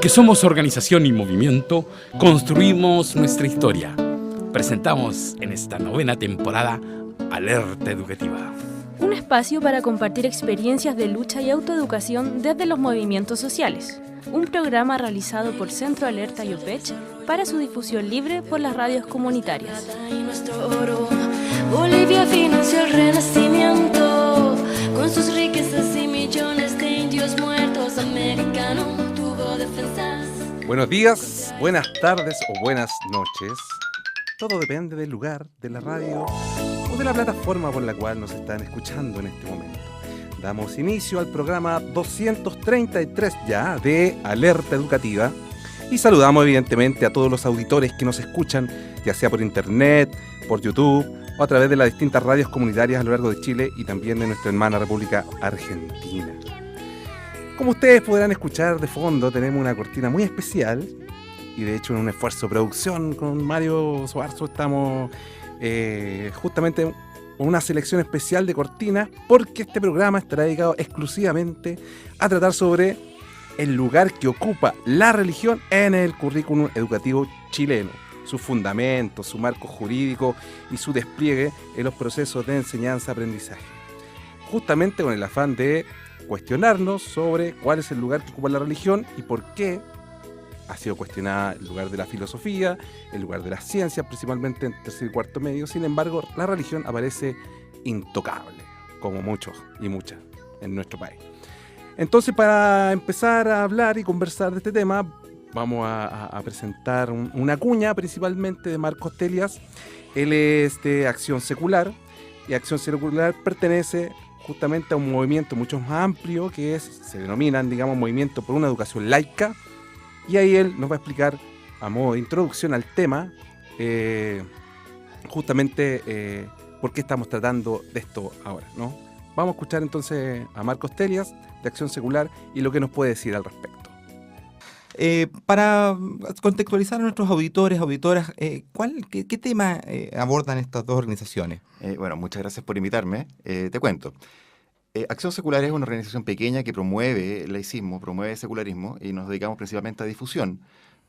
Porque somos organización y movimiento, construimos nuestra historia. Presentamos en esta 9ª temporada Alerta Educativa. Un espacio para compartir experiencias de lucha y autoeducación desde los movimientos sociales. Un programa realizado por Centro Alerta y OPECH para su difusión libre por las radios comunitarias. Bolivia financió el renacimiento con sus riquezas y millones de indios muertos. Americano tuvo defensas. Buenos días, buenas tardes o buenas noches. Todo depende del lugar, de la radio o de la plataforma por la cual nos están escuchando en este momento. Damos inicio al programa 233 ya de Alerta Educativa y saludamos evidentemente a todos los auditores que nos escuchan, ya sea por internet, por YouTube o a través de las distintas radios comunitarias a lo largo de Chile y también de nuestra hermana República Argentina. Como ustedes podrán escuchar de fondo, tenemos una cortina muy especial y de hecho en un esfuerzo de producción con Mario Soarzo estamos justamente con una selección especial de cortinas porque este programa estará dedicado exclusivamente a tratar sobre el lugar que ocupa la religión en el currículum educativo chileno, sus fundamentos, su marco jurídico y su despliegue en los procesos de enseñanza-aprendizaje. Justamente con el afán de cuestionarnos sobre cuál es el lugar que ocupa la religión y por qué ha sido cuestionada el lugar de la filosofía, el lugar de las ciencias, principalmente en tercer y cuarto medio. Sin embargo, la religión aparece intocable, como muchos y muchas en nuestro país. Entonces, para empezar a hablar y conversar de este tema, vamos a presentar una cuña principalmente de Marcos Telias. Él es de Acción Secular y Acción Secular pertenece justamente a un movimiento mucho más amplio que se denominan, digamos, Movimiento por una Educación Laica. Y ahí él nos va a explicar, a modo de introducción al tema, justamente por qué estamos tratando de esto ahora, ¿no? Vamos a escuchar entonces a Marcos Telias, de Acción Secular, y lo que nos puede decir al respecto. Para contextualizar a nuestros auditores, auditoras, ¿qué tema abordan estas dos organizaciones? Bueno, muchas gracias por invitarme. Te cuento. Acción Secular es una organización pequeña que promueve el laicismo, promueve el secularismo y nos dedicamos principalmente a difusión,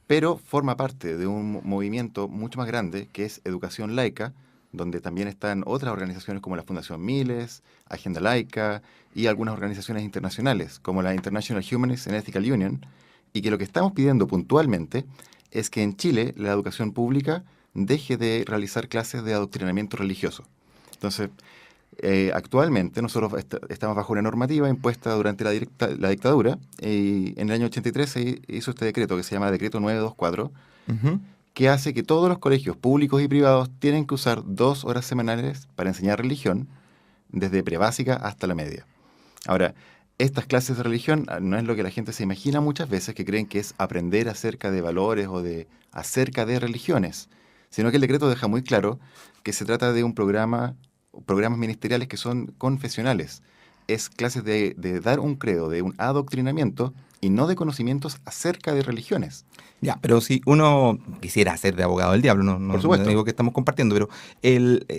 pero forma parte de un movimiento mucho más grande que es Educación Laica, donde también están otras organizaciones como la Fundación Miles, Agenda Laica y algunas organizaciones internacionales como la International Humanist and Ethical Union, y que lo que estamos pidiendo puntualmente es que en Chile la educación pública deje de realizar clases de adoctrinamiento religioso. Entonces, actualmente nosotros estamos bajo una normativa impuesta durante la dictadura y en el año 83 se hizo este decreto que se llama Decreto 924, que hace que todos los colegios públicos y privados tienen que usar 2 horas semanales para enseñar religión, desde prebásica hasta la media. Ahora, estas clases de religión no es lo que la gente se imagina muchas veces, que creen que es aprender acerca de valores o acerca de religiones, sino que el decreto deja muy claro que se trata de programas ministeriales que son confesionales. Es clases de dar un credo, de un adoctrinamiento y no de conocimientos acerca de religiones. Ya, pero si uno quisiera ser de abogado del diablo, no digo que estamos compartiendo, pero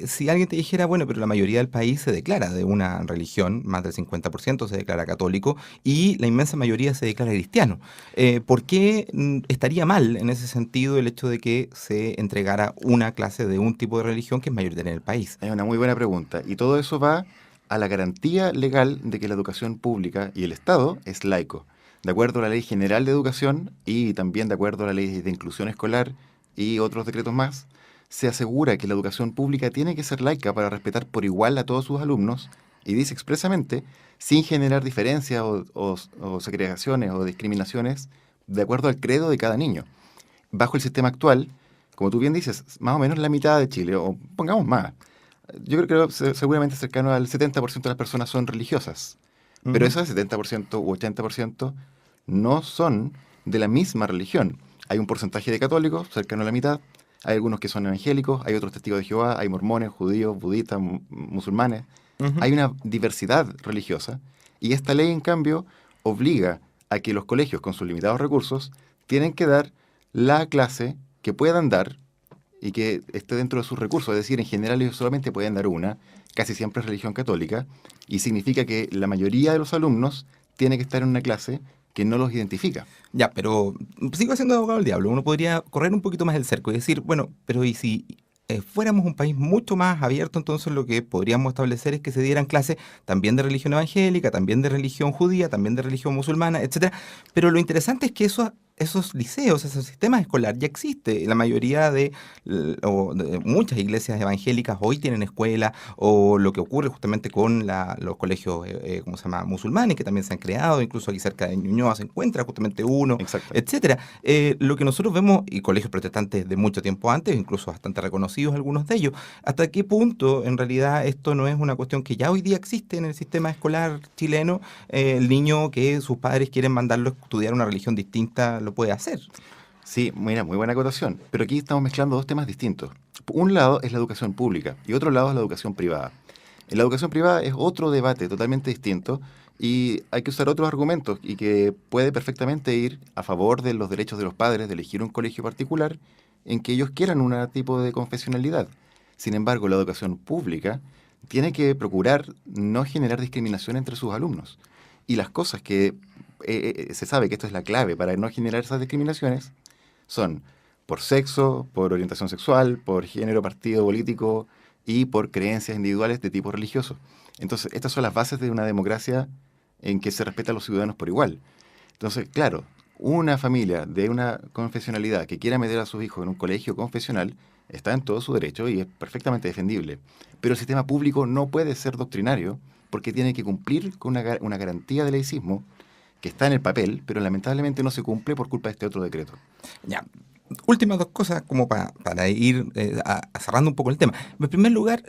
si alguien te dijera, bueno, pero la mayoría del país se declara de una religión, más del 50% se declara católico y la inmensa mayoría se declara cristiano. ¿Por qué estaría mal en ese sentido el hecho de que se entregara una clase de un tipo de religión que es mayoritaria en el país? Es una muy buena pregunta y todo eso va a la garantía legal de que la educación pública y el Estado es laico. De acuerdo a la Ley General de Educación y también de acuerdo a la Ley de Inclusión Escolar y otros decretos más, se asegura que la educación pública tiene que ser laica para respetar por igual a todos sus alumnos y dice expresamente, sin generar diferencias o segregaciones o discriminaciones de acuerdo al credo de cada niño. Bajo el sistema actual, como tú bien dices, más o menos la mitad de Chile, o pongamos más, yo creo que seguramente cercano al 70% de las personas son religiosas. Pero esos 70% u 80% no son de la misma religión. Hay un porcentaje de católicos, cercano a la mitad, hay algunos que son evangélicos, hay otros testigos de Jehová, hay mormones, judíos, budistas, musulmanes. Hay una diversidad religiosa y esta ley, en cambio, obliga a que los colegios, con sus limitados recursos, tienen que dar la clase que puedan dar y que esté dentro de sus recursos. Es decir, en general ellos solamente pueden dar una, casi siempre es religión católica, y significa que la mayoría de los alumnos tiene que estar en una clase que no los identifica. Ya, pero sigo siendo abogado del diablo. Uno podría correr un poquito más el cerco y decir, bueno, pero ¿y si fuéramos un país mucho más abierto? Entonces lo que podríamos establecer es que se dieran clases también de religión evangélica, también de religión judía, también de religión musulmana, etcétera. Pero lo interesante es que esos liceos, esos sistemas escolares ya existen. La mayoría de muchas iglesias evangélicas hoy tienen escuela, o lo que ocurre justamente con los colegios, ¿cómo se llama?, musulmanes, que también se han creado, incluso aquí cerca de Ñuñoa se encuentra justamente uno, Exacto. etcétera. Lo que nosotros vemos, y colegios protestantes de mucho tiempo antes, incluso bastante reconocidos algunos de ellos, ¿hasta qué punto en realidad esto no es una cuestión que ya hoy día existe en el sistema escolar chileno? El niño que sus padres quieren mandarlo a estudiar una religión distinta lo puede hacer. Sí, mira, muy buena acotación. Pero aquí estamos mezclando dos temas distintos. Un lado es la educación pública y otro lado es la educación privada. En la educación privada es otro debate totalmente distinto y hay que usar otros argumentos y que puede perfectamente ir a favor de los derechos de los padres de elegir un colegio particular en que ellos quieran un tipo de confesionalidad. Sin embargo, la educación pública tiene que procurar no generar discriminación entre sus alumnos. Y las cosas que se sabe que esto es la clave para no generar esas discriminaciones son por sexo, por orientación sexual, por género, partido político y por creencias individuales de tipo religioso. Entonces, estas son las bases de una democracia en que se respeta a los ciudadanos por igual. Entonces, claro, una familia de una confesionalidad que quiera meter a sus hijos en un colegio confesional está en todo su derecho y es perfectamente defendible. Pero el sistema público no puede ser doctrinario porque tiene que cumplir con una garantía de laicismo que está en el papel, pero lamentablemente no se cumple por culpa de este otro decreto. Ya. Últimas dos cosas como para ir cerrando un poco el tema. En primer lugar,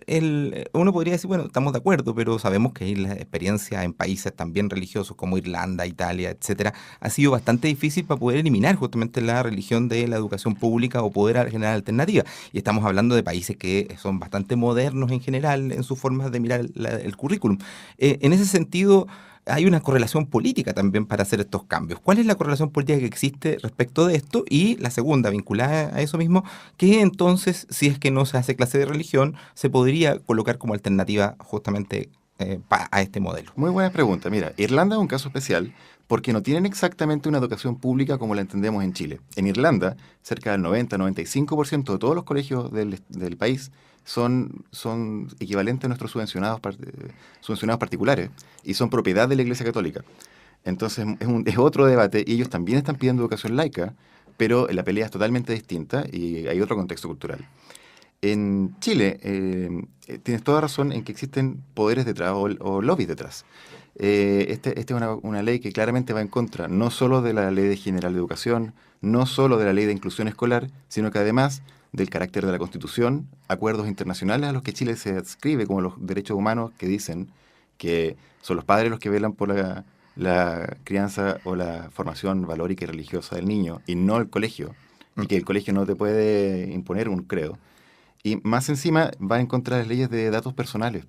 uno podría decir, bueno, estamos de acuerdo, pero sabemos que la experiencia en países también religiosos como Irlanda, Italia, etcétera, ha sido bastante difícil para poder eliminar justamente la religión de la educación pública o poder generar alternativas. Y estamos hablando de países que son bastante modernos en general en sus formas de mirar el currículum. En ese sentido, hay una correlación política también para hacer estos cambios. ¿Cuál es la correlación política que existe respecto de esto? Y la segunda, vinculada a eso mismo, que entonces, si es que no se hace clase de religión, se podría colocar como alternativa justamente a este modelo. Muy buena pregunta. Mira, Irlanda es un caso especial porque no tienen exactamente una educación pública como la entendemos en Chile. En Irlanda, cerca del 90-95% de todos los colegios del país son equivalentes a nuestros subvencionados particulares y son propiedad de la Iglesia Católica. Entonces es otro debate y ellos también están pidiendo educación laica, pero la pelea es totalmente distinta y hay otro contexto cultural. En Chile tienes toda razón en que existen poderes detrás o lobbies detrás. Esta es una ley que claramente va en contra no solo de la Ley General de Educación, no solo de la Ley de Inclusión Escolar, sino que además del carácter de la Constitución, acuerdos internacionales a los que Chile se adscribe como los derechos humanos que dicen que son los padres los que velan por la crianza o la formación valórica y religiosa del niño y no el colegio, y que el colegio no te puede imponer un credo. Y más encima va en contra de las leyes de datos personales.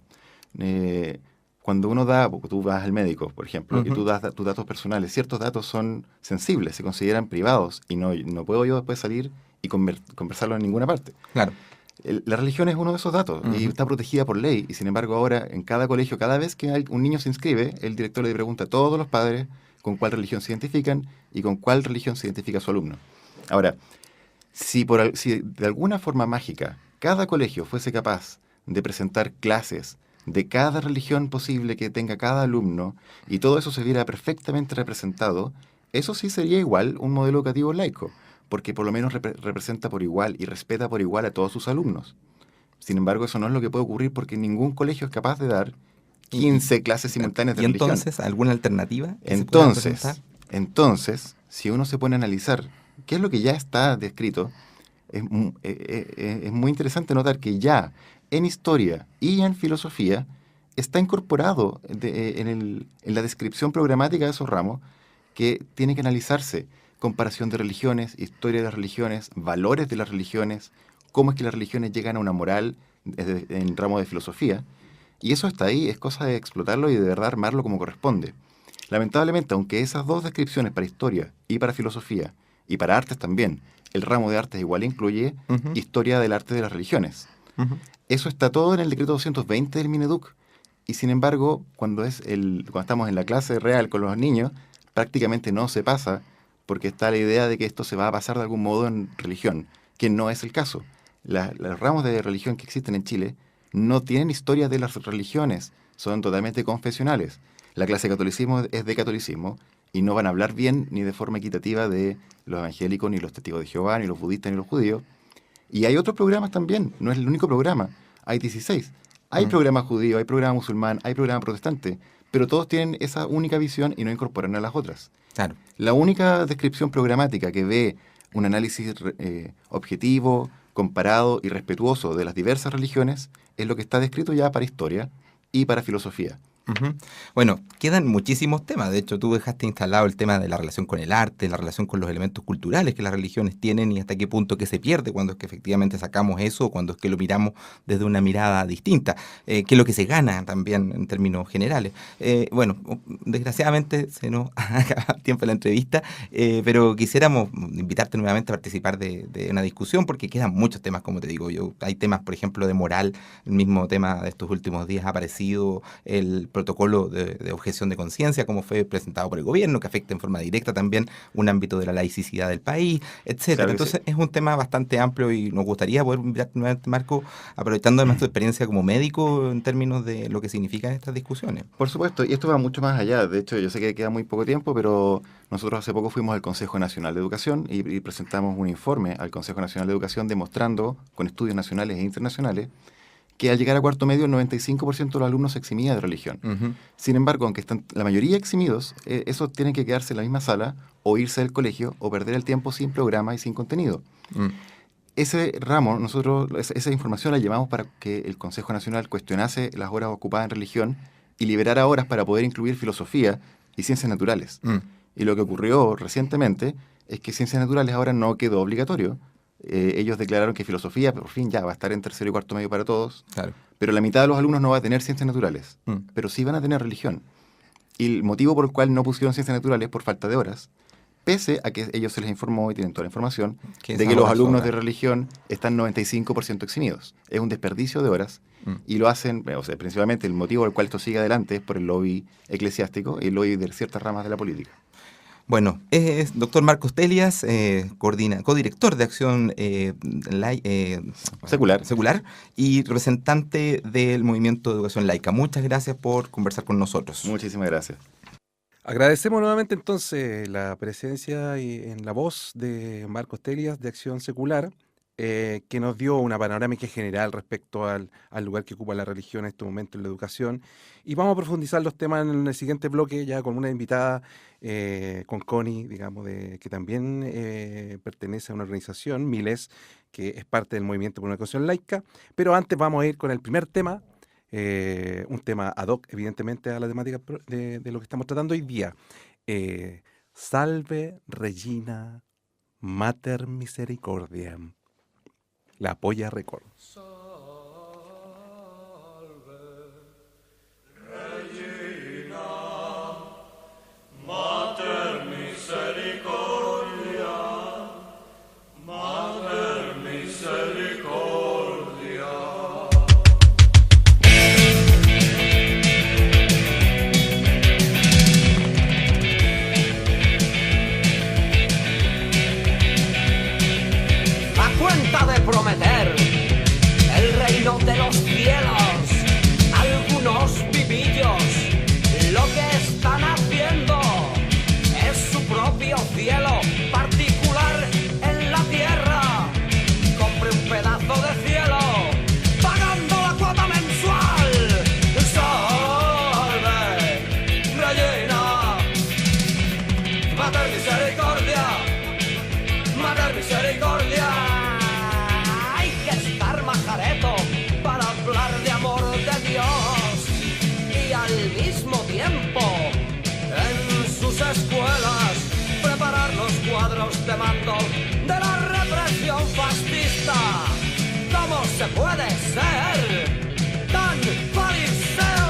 Cuando uno tú vas al médico, por ejemplo, y tú das tus datos personales, ciertos datos son sensibles, se consideran privados y no puedo yo después salir y conversarlo en ninguna parte. Claro. La religión es uno de esos datos y está protegida por ley. Y sin embargo ahora en cada colegio, cada vez que un niño se inscribe, el director le pregunta a todos los padres con cuál religión se identifican y con cuál religión se identifica su alumno. Ahora, si de alguna forma mágica cada colegio fuese capaz de presentar clases de cada religión posible que tenga cada alumno y todo eso se viera perfectamente representado, eso sí sería igual un modelo educativo laico, porque por lo menos representa por igual y respeta por igual a todos sus alumnos. Sin embargo, eso no es lo que puede ocurrir porque ningún colegio es capaz de dar 15 clases simultáneas de religión. ¿Y entonces alguna alternativa? Entonces, si uno se pone a analizar qué es lo que ya está descrito, es muy interesante notar que ya en historia y en filosofía está incorporado en la descripción programática de esos ramos que tiene que analizarse comparación de religiones, historia de las religiones, valores de las religiones, cómo es que las religiones llegan a una moral en ramo de filosofía. Y eso está ahí, es cosa de explotarlo y de verdad armarlo como corresponde. Lamentablemente, aunque esas dos descripciones para historia y para filosofía, y para artes también, el ramo de artes igual incluye historia del arte de las religiones. Eso está todo en el decreto 220 del Mineduc. Y sin embargo, cuando estamos en la clase real con los niños, prácticamente no se pasa porque está la idea de que esto se va a pasar de algún modo en religión, que no es el caso. Los ramos de religión que existen en Chile no tienen historia de las religiones, son totalmente confesionales. La clase de catolicismo es de catolicismo y no van a hablar bien ni de forma equitativa de los evangélicos, ni los testigos de Jehová, ni los budistas, ni los judíos. Y hay otros programas también, no es el único programa, hay 16. Hay programa judío, hay programa musulmán, hay programa protestante, pero todos tienen esa única visión y no incorporan a las otras. Claro. La única descripción programática que ve un análisis objetivo, comparado y respetuoso de las diversas religiones es lo que está descrito ya para historia y para filosofía. Uh-huh. Bueno, quedan muchísimos temas. De hecho, tú dejaste instalado el tema de la relación con el arte, la relación con los elementos culturales que las religiones tienen y hasta qué punto que se pierde cuando es que efectivamente sacamos eso o cuando es que lo miramos desde una mirada distinta. ¿Qué es lo que se gana también en términos generales? Bueno, desgraciadamente se nos acaba el tiempo de la entrevista, pero quisiéramos invitarte nuevamente a participar de una discusión porque quedan muchos temas, como te digo yo. Hay temas, por ejemplo, de moral. El mismo tema de estos últimos días ha aparecido el protocolo de objeción de conciencia, como fue presentado por el gobierno, que afecta en forma directa también un ámbito de la laicidad del país, etcétera. Claro, entonces es un tema bastante amplio y nos gustaría poder invitarte nuevamente, Marco, aprovechando además tu experiencia como médico en términos de lo que significan estas discusiones. Por supuesto, y esto va mucho más allá. De hecho, yo sé que queda muy poco tiempo, pero nosotros hace poco fuimos al Consejo Nacional de Educación y presentamos un informe al Consejo Nacional de Educación demostrando, con estudios nacionales e internacionales, que al llegar a cuarto medio el 95% de los alumnos se eximía de religión. Uh-huh. Sin embargo, aunque están la mayoría eximidos, esos tienen que quedarse en la misma sala o irse del colegio o perder el tiempo sin programa y sin contenido. Ese ramo, nosotros esa información la llevamos para que el Consejo Nacional cuestionase las horas ocupadas en religión y liberara horas para poder incluir filosofía y ciencias naturales. Y lo que ocurrió recientemente es que ciencias naturales ahora no quedó obligatorio. Ellos declararon que filosofía, por fin ya va a estar en tercero y cuarto medio para todos, claro. Pero la mitad de los alumnos no va a tener ciencias naturales, pero sí van a tener religión. Y el motivo por el cual no pusieron ciencias naturales es por falta de horas, pese a que ellos se les informó y tienen toda la información de que los alumnos de religión están 95% eximidos. Es un desperdicio de horas y lo hacen, o sea, principalmente el motivo por el cual esto sigue adelante es por el lobby eclesiástico y el lobby de ciertas ramas de la política. Bueno, es doctor Marcos Telias, codirector de Acción Secular y representante del Movimiento de Educación Laica. Muchas gracias por conversar con nosotros. Muchísimas gracias. Agradecemos nuevamente entonces la presencia en la voz de Marcos Telias de Acción Secular, que nos dio una panorámica general respecto al lugar que ocupa la religión en este momento en la educación. Y vamos a profundizar los temas en el siguiente bloque, ya con una invitada, con Connie, digamos, que también pertenece a una organización, Miles, que es parte del Movimiento por una Educación Laica. Pero antes vamos a ir con el primer tema, un tema ad hoc, evidentemente, a la temática de lo que estamos tratando hoy día. Salve Regina Mater Misericordiam. La Polla Record. Mater misericordia, Mater misericordia. A cuenta de prometer el reino de los cielos, algunos vivillos lo que están haciendo es su propio cielo particular en la tierra. Compre un pedazo de cielo pagando la cuota mensual. Salve, Regina, Mater Misericordia, Mater Misericordia. Hay que estar majareto para hablar de amor de Dios y al mismo tiempo en sus escuelas preparar los cuadros de mando de la represión fascista. ¿Cómo se puede ser tan fariseo?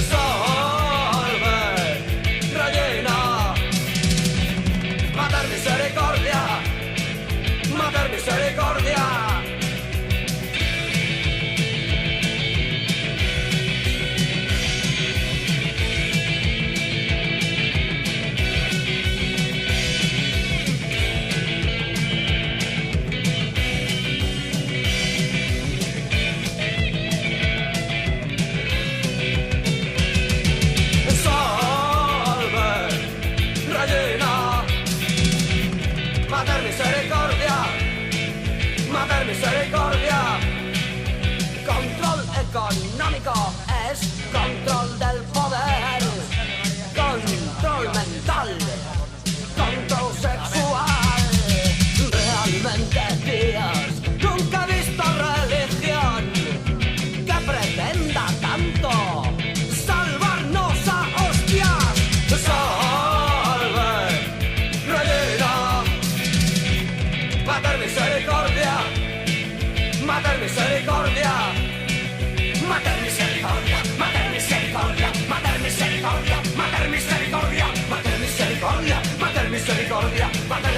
Salve, Regina, Mater Misericordia, Mater Misericordia.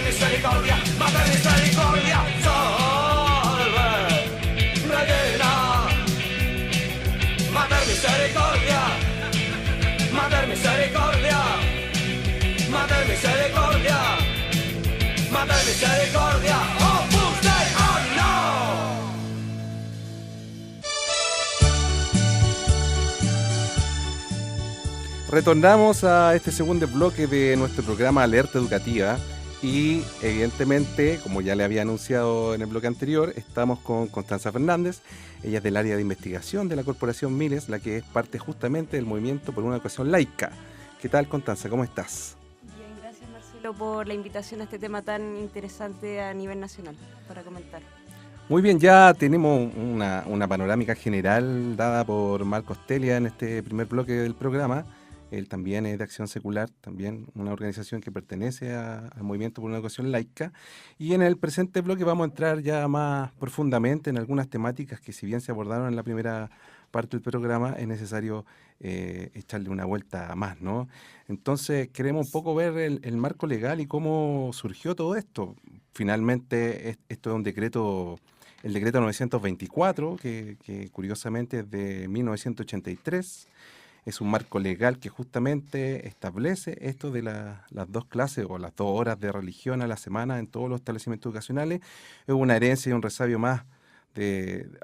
misericordia, Mater misericordia, salve Regina. Mater misericordia, Mater misericordia, Mater misericordia, Mater misericordia, Opus Dei, oh no. Retornamos a este segundo bloque de nuestro programa Alerta Educativa y evidentemente, como ya le había anunciado en el bloque anterior, estamos con Constanza Fernández. Ella es del área de investigación de la Corporación Miles, la que es parte justamente del movimiento por una educación laica. ¿Qué tal, Constanza? ¿Cómo estás? Bien, gracias Marcelo por la invitación a este tema tan interesante a nivel nacional para comentar. Muy bien, ya tenemos una panorámica general dada por Marcos Telia en este primer bloque del programa. Él también es de Acción Secular, también una organización que pertenece al Movimiento por una Educación Laica. Y en el presente bloque vamos a entrar ya más profundamente en algunas temáticas que, si bien se abordaron en la primera parte del programa, es necesario echarle una vuelta más, ¿no? Entonces queremos un poco ver el marco legal y cómo surgió todo esto. Finalmente, esto es un decreto, el decreto 924, que curiosamente es de 1983. Es un marco legal que justamente establece esto de las 2 clases o las 2 horas de religión a la semana en todos los establecimientos educacionales. Es una herencia y un resabio más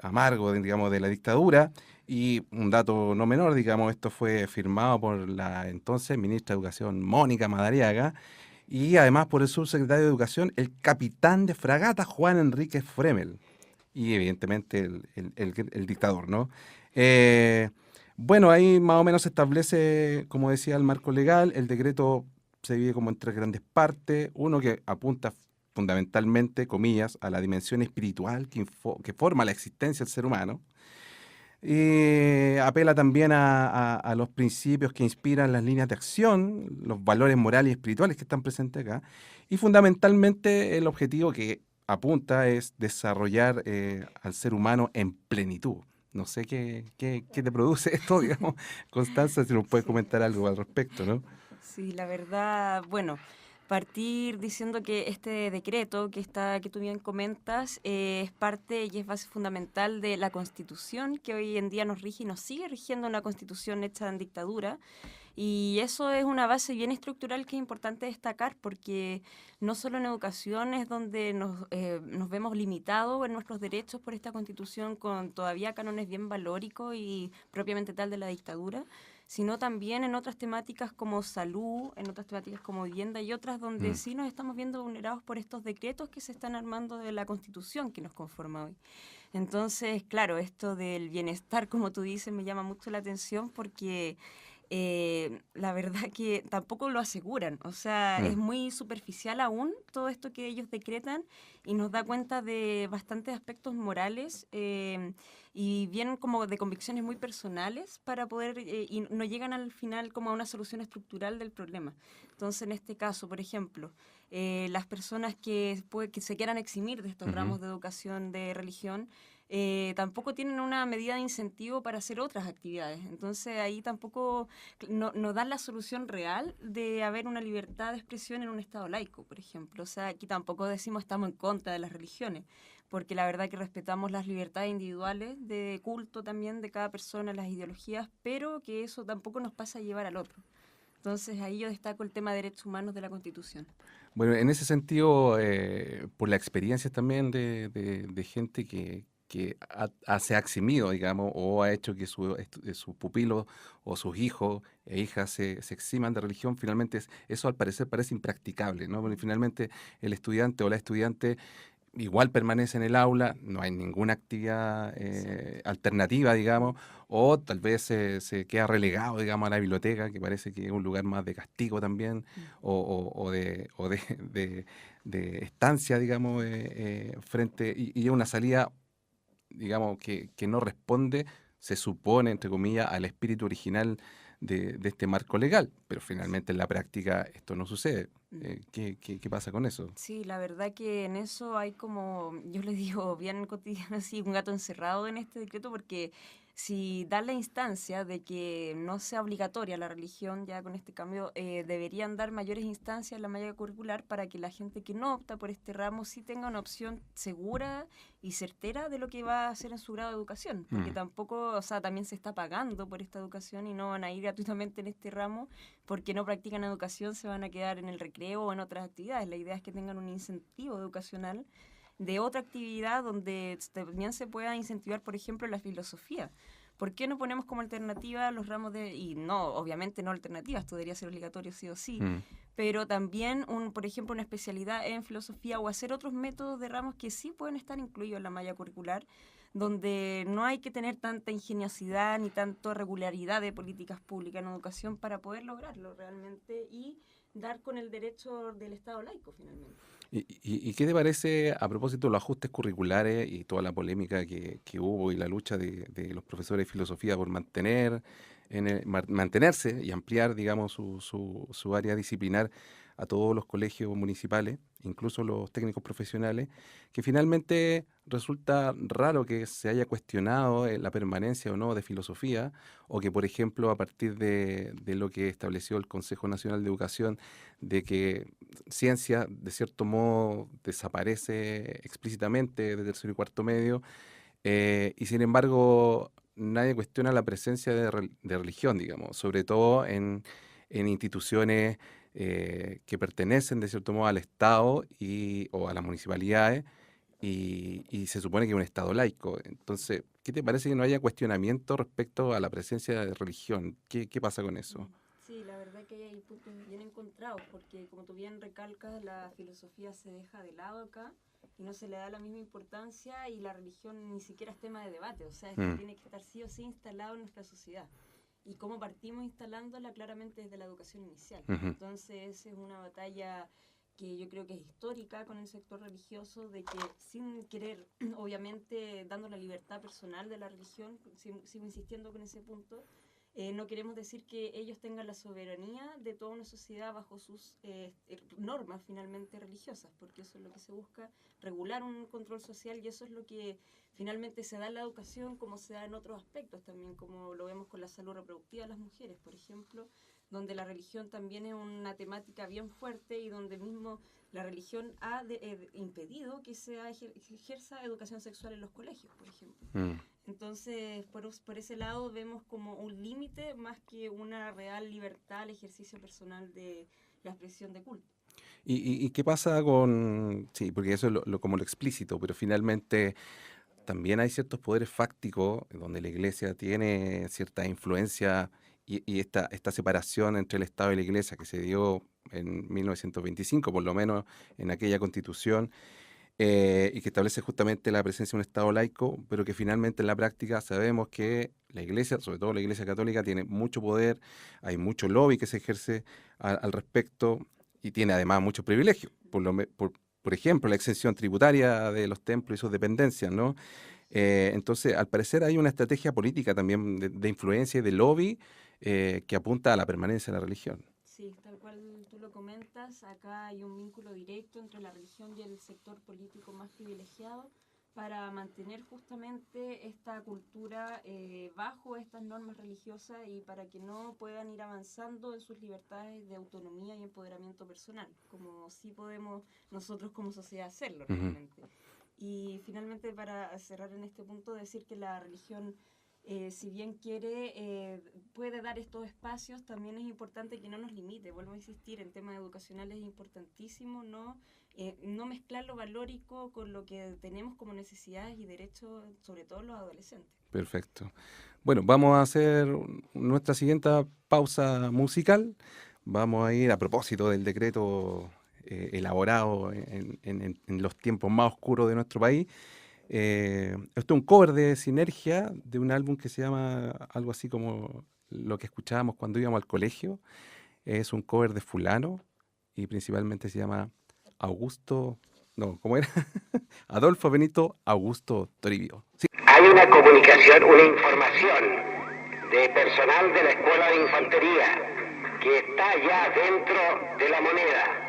amargo, digamos, de la dictadura. Y un dato no menor, digamos, esto fue firmado por la entonces ministra de Educación, Mónica Madariaga, y además por el subsecretario de Educación, el capitán de fragata, Juan Enrique Fremel, y evidentemente el dictador, ¿no? Bueno, ahí más o menos se establece, como decía, el marco legal. El decreto se divide como en 3 grandes partes. Uno que apunta fundamentalmente, comillas, a la dimensión espiritual que forma la existencia del ser humano. Apela también a los principios que inspiran las líneas de acción, los valores morales y espirituales que están presentes acá. Y fundamentalmente el objetivo que apunta es desarrollar al ser humano en plenitud. No sé qué te produce esto, digamos. Constanza, si nos puedes comentar algo al respecto, ¿no? Sí, la verdad, bueno, partir diciendo que este decreto que tú bien comentas es parte y es base fundamental de la Constitución que hoy en día nos rige y nos sigue rigiendo una Constitución hecha en dictadura. Y eso es una base bien estructural que es importante destacar porque no solo en educación es donde nos vemos limitados en nuestros derechos por esta Constitución con todavía cánones bien valóricos y propiamente tal de la dictadura, sino también en otras temáticas como salud, en otras temáticas como vivienda y otras donde sí nos estamos viendo vulnerados por estos decretos que se están armando de la Constitución que nos conforma hoy. Entonces, claro, esto del bienestar, como tú dices, me llama mucho la atención porque la verdad que tampoco lo aseguran, o sea, es muy superficial aún todo esto que ellos decretan y nos da cuenta de bastantes aspectos morales y vienen como de convicciones muy personales para poder, y no llegan al final como a una solución estructural del problema. Entonces, en este caso, por ejemplo, las personas que se quieran eximir de estos ramos de educación de religión, tampoco tienen una medida de incentivo para hacer otras actividades. Entonces ahí tampoco no dan la solución real de haber una libertad de expresión en un Estado laico, por ejemplo. O sea, aquí tampoco decimos estamos en contra de las religiones, porque la verdad que respetamos las libertades individuales de culto también de cada persona, las ideologías, pero que eso tampoco nos pasa a llevar al otro. Entonces ahí yo destaco el tema de derechos humanos de la Constitución. Bueno, en ese sentido, por la experiencia también de gente que se ha eximido, digamos, o ha hecho que sus pupilos o sus hijos e hijas se eximan de religión, finalmente eso al parecer parece impracticable, ¿no? Porque finalmente el estudiante o la estudiante igual permanece en el aula, no hay ninguna actividad alternativa, digamos, o tal vez se queda relegado, digamos, a la biblioteca, que parece que es un lugar más de castigo también, o de estancia, digamos, frente, y una salida, digamos, que no responde, se supone, entre comillas, al espíritu original de este marco legal, pero finalmente en la práctica esto no sucede. ¿Qué pasa con eso? Sí, la verdad que en eso hay como, yo le digo bien cotidiano, así, un gato encerrado en este decreto, porque si da la instancia de que no sea obligatoria la religión, ya con este cambio, deberían dar mayores instancias en la malla curricular para que la gente que no opta por este ramo sí tenga una opción segura y certera de lo que va a hacer en su grado de educación, porque tampoco, o sea, también se está pagando por esta educación y no van a ir gratuitamente en este ramo porque no practican educación, se van a quedar en el recreo o en otras actividades. La idea es que tengan un incentivo educacional de otra actividad donde también se pueda incentivar, por ejemplo, la filosofía. ¿Por qué no ponemos como alternativa los ramos de...? Y no, obviamente no alternativas, esto debería ser obligatorio sí o sí, pero también, por ejemplo, una especialidad en filosofía o hacer otros métodos de ramos que sí pueden estar incluidos en la malla curricular, donde no hay que tener tanta ingeniosidad ni tanta regularidad de políticas públicas en educación para poder lograrlo realmente y dar con el derecho del Estado laico finalmente. ¿Y qué te parece a propósito de los ajustes curriculares y toda la polémica que hubo y la lucha de los profesores de filosofía por mantenerse y ampliar, digamos, su área disciplinar a todos los colegios municipales, incluso los técnicos profesionales, que finalmente resulta raro que se haya cuestionado la permanencia o no de filosofía, o que, por ejemplo, a partir de lo que estableció el Consejo Nacional de Educación, de que ciencia, de cierto modo, desaparece explícitamente de tercero y cuarto medio, y sin embargo nadie cuestiona la presencia de religión, digamos, sobre todo en instituciones que pertenecen de cierto modo al Estado o a las municipalidades y se supone que es un Estado laico. Entonces, ¿qué te parece que no haya cuestionamiento respecto a la presencia de religión? ¿Qué pasa con eso? Sí, la verdad que hay puntos bien encontrados, porque como tú bien recalcas, la filosofía se deja de lado acá y no se le da la misma importancia y la religión ni siquiera es tema de debate, o sea, es que tiene que estar sí o sí instalado en nuestra sociedad. Y cómo partimos instalándola claramente desde la educación inicial. Entonces es una batalla que yo creo que es histórica con el sector religioso, de que sin querer, obviamente dando la libertad personal de la religión, sigo insistiendo con ese punto, no queremos decir que ellos tengan la soberanía de toda una sociedad bajo sus normas finalmente religiosas, porque eso es lo que se busca, regular un control social, y eso es lo que finalmente se da en la educación, como se da en otros aspectos también, como lo vemos con la salud reproductiva de las mujeres, por ejemplo, donde la religión también es una temática bien fuerte y donde mismo la religión ha impedido que se ejerza educación sexual en los colegios, por ejemplo. Entonces, por ese lado vemos como un límite más que una real libertad al ejercicio personal de la expresión de culto. ¿Y qué pasa con...? Sí, porque eso es como lo explícito, pero finalmente también hay ciertos poderes fácticos donde la Iglesia tiene cierta influencia y esta separación entre el Estado y la Iglesia que se dio en 1925, por lo menos en aquella Constitución, y que establece justamente la presencia de un Estado laico, pero que finalmente en la práctica sabemos que la Iglesia, sobre todo la Iglesia Católica, tiene mucho poder, hay mucho lobby que se ejerce al respecto y tiene además muchos privilegios. Por ejemplo, la exención tributaria de los templos y sus dependencias, ¿no? Entonces, al parecer hay una estrategia política también de influencia y de lobby que apunta a la permanencia de la religión. Sí, tal cual tú lo comentas, acá hay un vínculo directo entre la religión y el sector político más privilegiado para mantener justamente esta cultura bajo estas normas religiosas y para que no puedan ir avanzando en sus libertades de autonomía y empoderamiento personal, como sí podemos nosotros como sociedad hacerlo realmente. Y finalmente, para cerrar en este punto, decir que la religión, si bien puede dar estos espacios, también es importante que no nos limite. Vuelvo a insistir, en temas educacionales es importantísimo no mezclar lo valórico con lo que tenemos como necesidades y derechos, sobre todo los adolescentes. Perfecto. Bueno, vamos a hacer nuestra siguiente pausa musical. Vamos a ir a propósito del decreto elaborado en los tiempos más oscuros de nuestro país. Esto es un cover de Sinergia de un álbum que se llama algo así como lo que escuchábamos cuando íbamos al colegio. Es un cover de fulano y principalmente se llama Adolfo Benito Augusto Toribio. Sí. Hay una comunicación, una información de personal de la Escuela de Infantería que está ya dentro de La Moneda.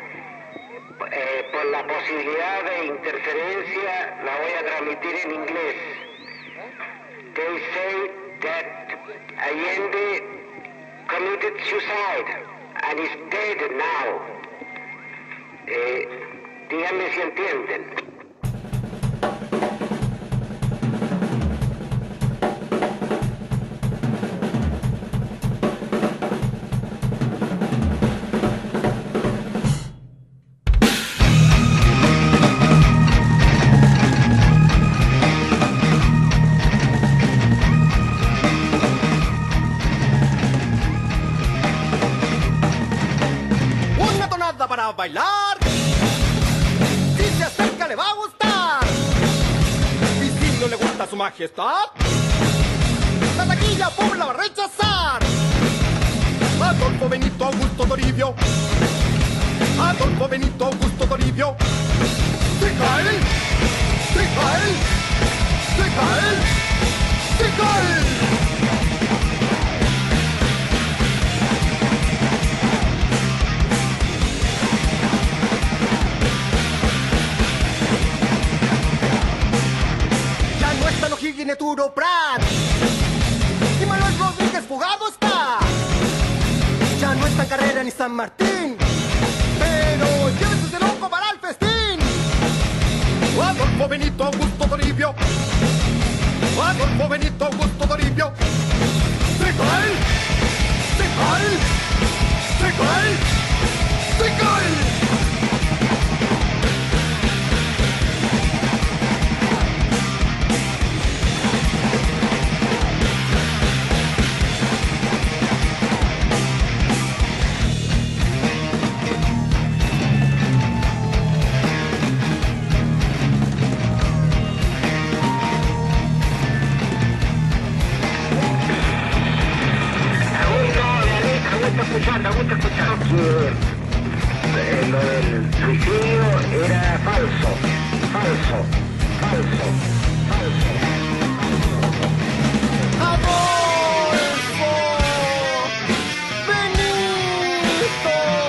por la posibilidad de interferencia, la voy a transmitir en inglés. They say that Allende committed suicide and is dead now. Díganme si entienden. Para bailar, si se acerca le va a gustar, y si no le gusta su majestad, la taquilla pum la va a rechazar. Adolfo Benito Augusto Toribio, Adolfo Benito Augusto Toribio, se cae, se cae, se cae, se cae. O'Higgins, Turo Prat y Manuel Rodríguez Fugado está. Ya no está en Carrera ni San Martín, pero llévese ese loco para el festín. Adolfo Benito Augusto Toribio, Adolfo Benito Augusto Toribio, se cae, se cae, se cae, se cae. Me gusta escuchar que lo del suicidio era falso, falso, falso, falso. ¡Adolfo Benito Augusto Toribio!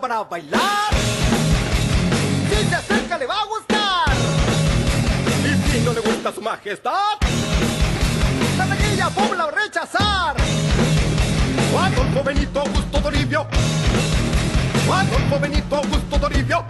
Para bailar, si se acerca le va a gustar, y si no le gusta su majestad, la taquilla pum la va a rechazar. Adolfo Benito Augusto Toribio, Adolfo Benito Augusto Toribio.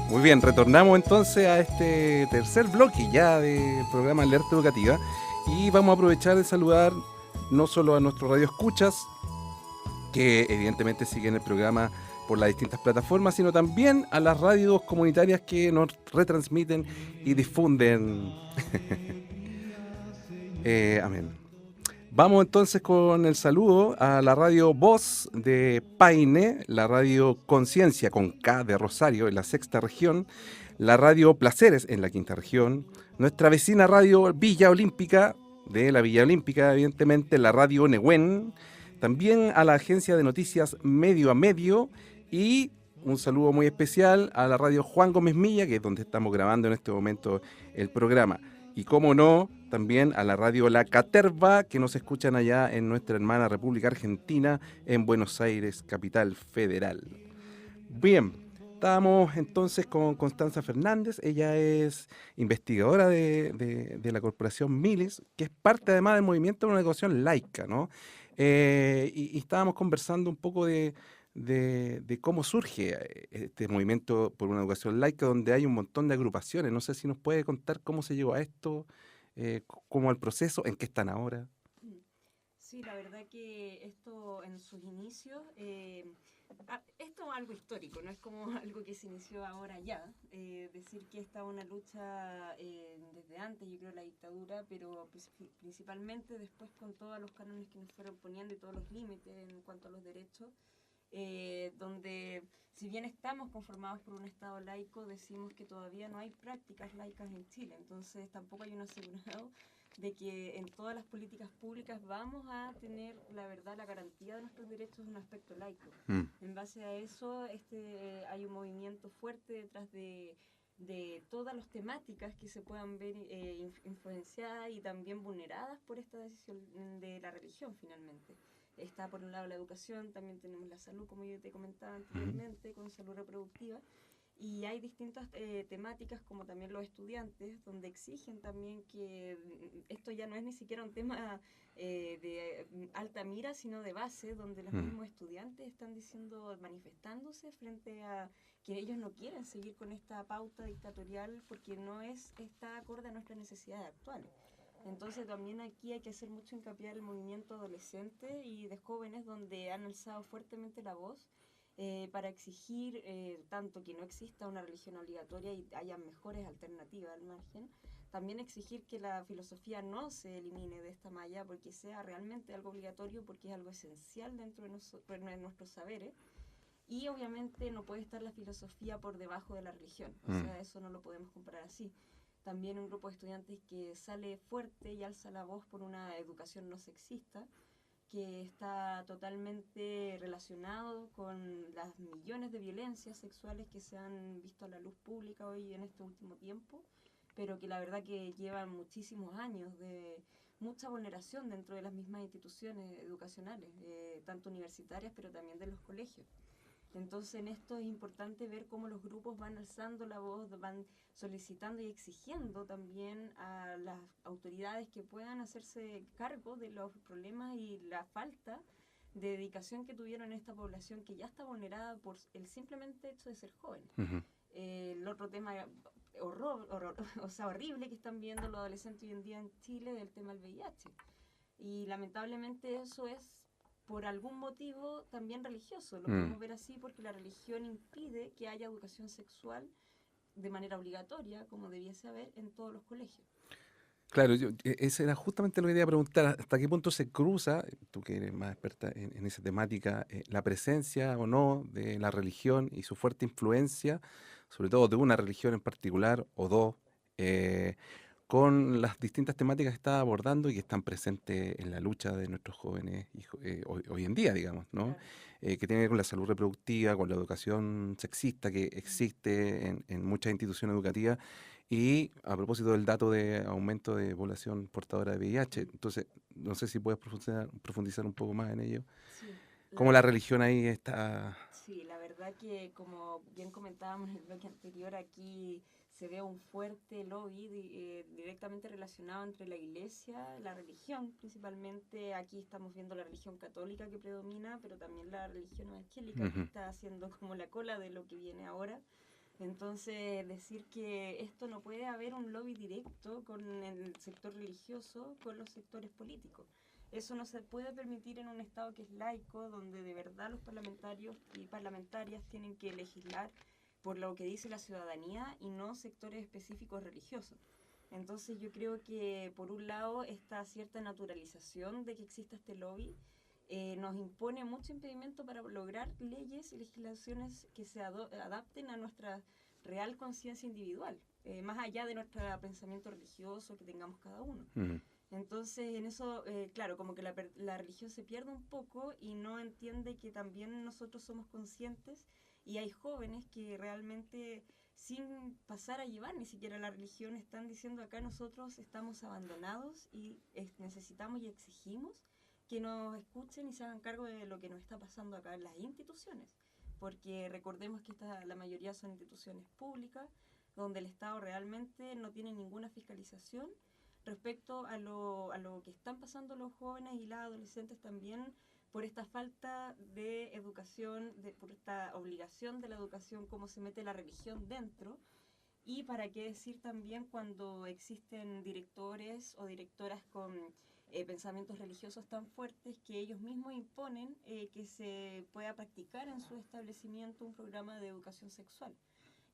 Muy bien, retornamos entonces a este tercer bloque ya del programa Alerta Educativa y vamos a aprovechar de saludar no solo a nuestros radioescuchas, que evidentemente siguen el programa por las distintas plataformas, sino también a las radios comunitarias que nos retransmiten y difunden. Amén. Vamos entonces con el saludo a la radio Voz de Paine, la radio Conciencia con K de Rosario en la 6ª región, la radio Placeres en la 5ª región, nuestra vecina radio Villa Olímpica de la Villa Olímpica, evidentemente la radio Nehuen, también a la agencia de noticias Medio a Medio y un saludo muy especial a la radio Juan Gómez Milla, que es donde estamos grabando en este momento el programa. Y cómo no, también a la radio La Caterva, que nos escuchan allá en nuestra hermana República Argentina, en Buenos Aires, capital federal. Bien, estábamos entonces con Constanza Fernández. Ella es investigadora de la corporación Miles, que es parte además del movimiento de una educación laica, ¿no? Y estábamos conversando un poco de de cómo surge este movimiento por una educación laica, donde hay un montón de agrupaciones. No sé si nos puede contar cómo se llegó a esto, cómo el proceso, en qué están ahora. Sí, la verdad que esto en sus inicios, esto es algo histórico, no es como algo que se inició ahora ya. Decir que esta es una lucha desde antes, yo creo, de la dictadura, pero principalmente después con todos los cánones que nos fueron poniendo y todos los límites en cuanto a los derechos, donde si bien estamos conformados por un Estado laico, decimos que todavía no hay prácticas laicas en Chile, entonces tampoco hay un asegurado de que en todas las políticas públicas vamos a tener la verdad, la garantía de nuestros derechos en un aspecto laico. En base a eso, hay un movimiento fuerte detrás de todas las temáticas que se puedan ver influenciadas y también vulneradas por esta decisión de la religión finalmente. Está por un lado la educación, también tenemos la salud, como yo te comentaba anteriormente, con salud reproductiva. Y hay distintas temáticas, como también los estudiantes, donde exigen también que esto ya no es ni siquiera un tema de alta mira, sino de base, donde los mismos estudiantes están diciendo, manifestándose frente a que ellos no quieren seguir con esta pauta dictatorial porque no está acorde a nuestras necesidades actuales. Entonces también aquí hay que hacer mucho hincapié en el movimiento adolescente y de jóvenes, donde han alzado fuertemente la voz para exigir tanto que no exista una religión obligatoria y haya mejores alternativas al margen, también exigir que la filosofía no se elimine de esta malla porque sea realmente algo obligatorio, porque es algo esencial dentro de nuestros saberes, y obviamente no puede estar la filosofía por debajo de la religión, o sea, eso no lo podemos comparar así. También un grupo de estudiantes que sale fuerte y alza la voz por una educación no sexista, que está totalmente relacionado con las millones de violencias sexuales que se han visto a la luz pública hoy en este último tiempo, pero que la verdad que llevan muchísimos años de mucha vulneración dentro de las mismas instituciones educacionales, tanto universitarias, pero también de los colegios. Entonces en esto es importante ver cómo los grupos van alzando la voz, van solicitando y exigiendo también a las autoridades que puedan hacerse cargo de los problemas y la falta de dedicación que tuvieron esta población que ya está vulnerada por el simplemente hecho de ser joven. El otro tema horrible que están viendo los adolescentes hoy en día en Chile es el tema del VIH. Y lamentablemente eso es por algún motivo también religioso. Lo podemos ver así porque la religión impide que haya educación sexual de manera obligatoria, como debiese haber en todos los colegios. Claro, ese era justamente lo que quería preguntar, ¿hasta qué punto se cruza, tú que eres más experta en esa temática, la presencia o no de la religión y su fuerte influencia, sobre todo de una religión en particular o dos, con las distintas temáticas que está abordando y que están presentes en la lucha de nuestros jóvenes hoy en día, digamos, ¿no? Que tiene que ver con la salud reproductiva, con la educación sexista que existe en muchas instituciones educativas y a propósito del dato de aumento de población portadora de VIH. Entonces, no sé si puedes profundizar un poco más en ello. Sí, ¿Cómo la religión ahí está? Sí, la verdad que como bien comentábamos en el bloque anterior, aquí se ve un fuerte lobby directamente relacionado entre la iglesia, la religión principalmente. Aquí estamos viendo la religión católica que predomina, pero también la religión evangélica que está haciendo como la cola de lo que viene ahora. Entonces, decir que esto no puede haber un lobby directo con el sector religioso, con los sectores políticos. Eso no se puede permitir en un Estado que es laico, donde de verdad los parlamentarios y parlamentarias tienen que legislar por lo que dice la ciudadanía y no sectores específicos religiosos. Entonces yo creo que por un lado esta cierta naturalización de que exista este lobby nos impone mucho impedimento para lograr leyes y legislaciones que se adapten a nuestra real conciencia individual, más allá de nuestro pensamiento religioso que tengamos cada uno. Entonces, en eso, claro, como que la religión se pierde un poco y no entiende que también nosotros somos conscientes y hay jóvenes que realmente, sin pasar a llevar ni siquiera la religión, están diciendo acá nosotros estamos abandonados y necesitamos y exigimos que nos escuchen y se hagan cargo de lo que nos está pasando acá en las instituciones. Porque recordemos que la mayoría son instituciones públicas, donde el Estado realmente no tiene ninguna fiscalización respecto a lo que están pasando los jóvenes y las adolescentes también, por esta falta de educación, por esta obligación de la educación, cómo se mete la religión dentro. Y para qué decir también cuando existen directores o directoras con pensamientos religiosos tan fuertes que ellos mismos imponen que se pueda practicar en su establecimiento un programa de educación sexual.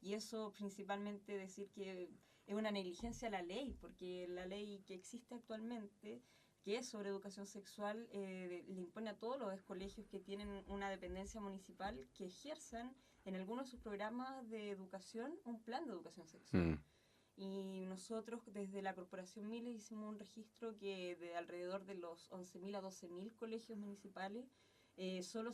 Y eso principalmente decir que es una negligencia a la ley, porque la ley que existe actualmente, que es sobre educación sexual, le impone a todos los colegios que tienen una dependencia municipal que ejerzan en algunos de sus programas de educación un plan de educación sexual. Y nosotros desde la Corporación Miles hicimos un registro que de alrededor de los 11.000 a 12.000 colegios municipales, solo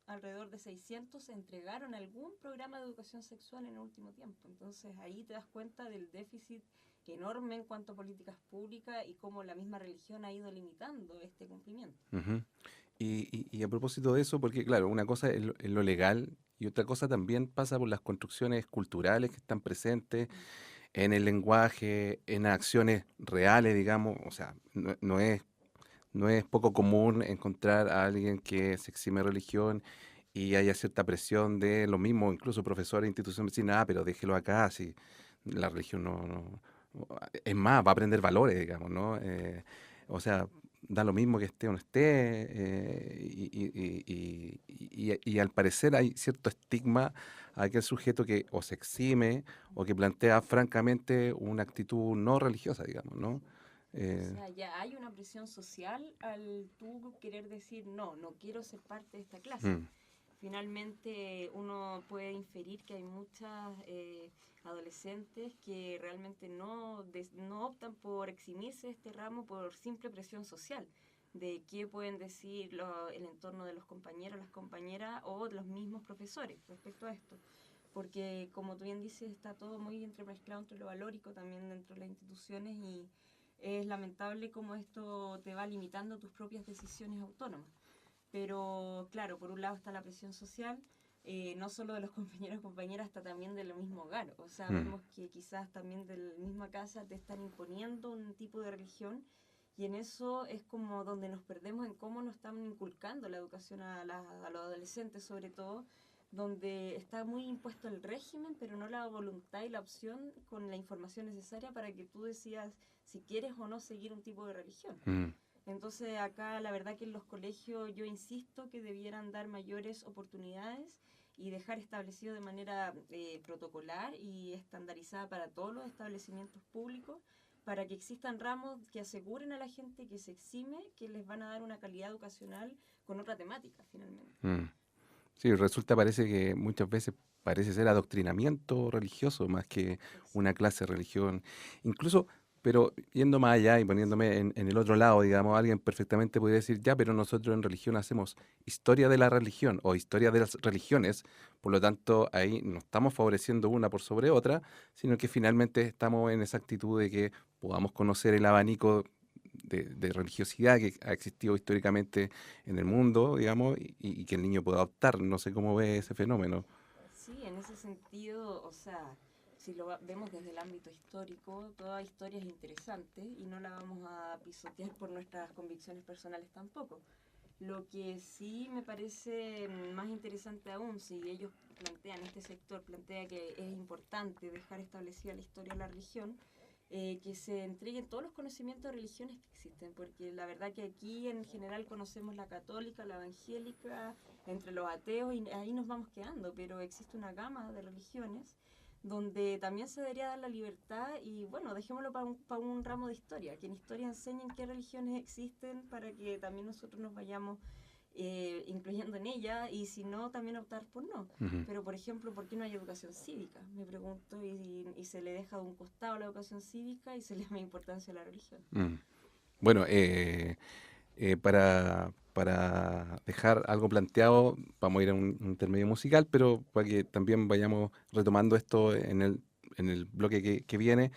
alrededor de 600 entregaron algún programa de educación sexual en el último tiempo. Entonces ahí te das cuenta del déficit enorme en cuanto a políticas públicas y cómo la misma religión ha ido limitando este cumplimiento. Y a propósito de eso, porque claro, una cosa es lo legal y otra cosa también pasa por las construcciones culturales que están presentes en el lenguaje, en acciones reales, digamos. O sea, no es poco común encontrar a alguien que se exime de religión y haya cierta presión de lo mismo, incluso profesores de instituciones, decir, pero déjelo acá, si la religión no es más, va a aprender valores, digamos, ¿no? O sea, da lo mismo que esté o no esté, y al parecer hay cierto estigma a aquel sujeto que o se exime o que plantea francamente una actitud no religiosa, digamos, ¿no? O sea, ya hay una presión social al tú querer decir, no quiero ser parte de esta clase. Finalmente uno puede inferir que hay muchas adolescentes que realmente no optan por eximirse de este ramo por simple presión social, de qué pueden decir el entorno de los compañeros, las compañeras o los mismos profesores respecto a esto. Porque como tú bien dices, está todo muy entremezclado entre lo valórico también dentro de las instituciones y es lamentable cómo esto te va limitando tus propias decisiones autónomas. Pero claro, por un lado está la presión social, no solo de los compañeros y compañeras, hasta también del mismo hogar. O sea, vemos que quizás también de la misma casa te están imponiendo un tipo de religión y en eso es como donde nos perdemos en cómo nos están inculcando la educación a los adolescentes sobre todo, donde está muy impuesto el régimen, pero no la voluntad y la opción con la información necesaria para que tú decidas si quieres o no seguir un tipo de religión. Entonces acá la verdad que en los colegios yo insisto que debieran dar mayores oportunidades y dejar establecido de manera protocolar y estandarizada para todos los establecimientos públicos para que existan ramos que aseguren a la gente que se exime que les van a dar una calidad educacional con otra temática finalmente. Sí, parece que muchas veces parece ser adoctrinamiento religioso más que una clase de religión. Incluso, pero yendo más allá y poniéndome en el otro lado, digamos, alguien perfectamente podría decir, ya, pero nosotros en religión hacemos historia de la religión o historia de las religiones, por lo tanto ahí no estamos favoreciendo una por sobre otra, sino que finalmente estamos en esa actitud de que podamos conocer el abanico de religiosidad que ha existido históricamente en el mundo, digamos, y que el niño pueda optar. No sé cómo ve ese fenómeno. Sí, en ese sentido, o sea, si lo vemos desde el ámbito histórico, toda historia es interesante y no la vamos a pisotear por nuestras convicciones personales tampoco. Lo que sí me parece más interesante aún, si ellos este sector plantea que es importante dejar establecida la historia de la religión, que se entreguen todos los conocimientos de religiones que existen, porque la verdad que aquí en general conocemos la católica, la evangélica, entre los ateos, y ahí nos vamos quedando, pero existe una gama de religiones donde también se debería dar la libertad y bueno, dejémoslo para un ramo de historia, que en historia enseñen qué religiones existen para que también nosotros nos vayamos incluyendo en ella y si no, también optar por no. Pero por ejemplo, ¿por qué no hay educación cívica? Me pregunto y se le deja de un costado la educación cívica y se le da importancia a la religión. Bueno, para dejar algo planteado, vamos a ir a un intermedio musical, pero para que también vayamos retomando esto en el bloque que viene,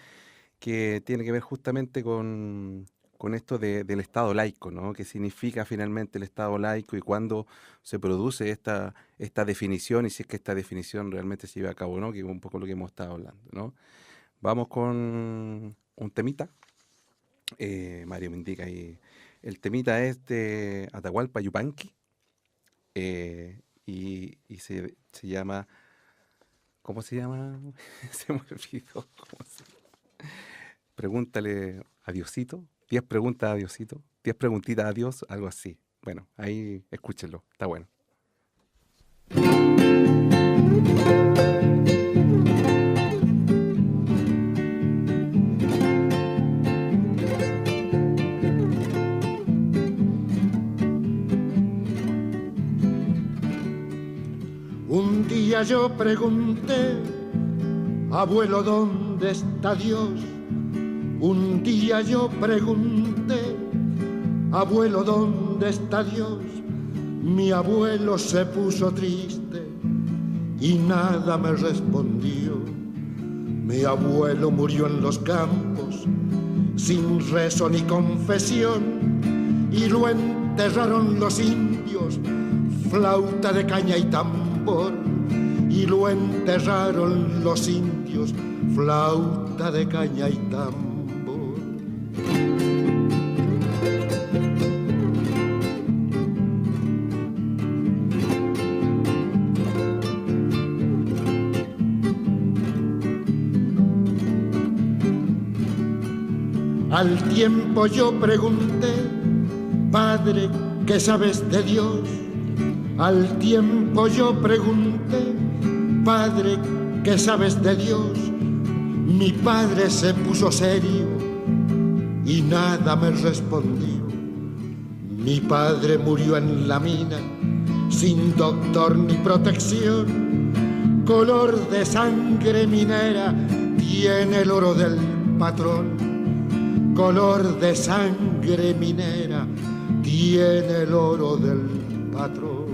que tiene que ver justamente con esto del Estado laico, ¿no? ¿Qué significa finalmente el Estado laico y cuándo se produce esta definición y si es que esta definición realmente se lleva a cabo, ¿no? Que es un poco lo que hemos estado hablando, ¿no? Vamos con un temita. Mario me indica ahí El temita es de Atahualpa Yupanqui y se llama... ¿Cómo se llama? Se me olvidó. Pregúntale a Diosito. 10 preguntas a Diosito. 10 preguntitas a Dios, algo así. Bueno, ahí escúchenlo. Está bueno. Un día yo pregunté, abuelo, ¿dónde está Dios? Un día yo pregunté, abuelo, ¿dónde está Dios? Mi abuelo se puso triste y nada me respondió. Mi abuelo murió en los campos, sin rezo ni confesión, y lo enterraron los indios, flauta de caña y tambor. Y lo enterraron los indios, flauta de caña y tambor. Al tiempo yo pregunté, Padre, ¿qué sabes de Dios? Al tiempo yo pregunté, Padre, ¿qué sabes de Dios? Mi padre se puso serio y nada me respondió. Mi padre murió en la mina, sin doctor ni protección. Color de sangre minera tiene el oro del patrón. Color de sangre minera tiene el oro del patrón.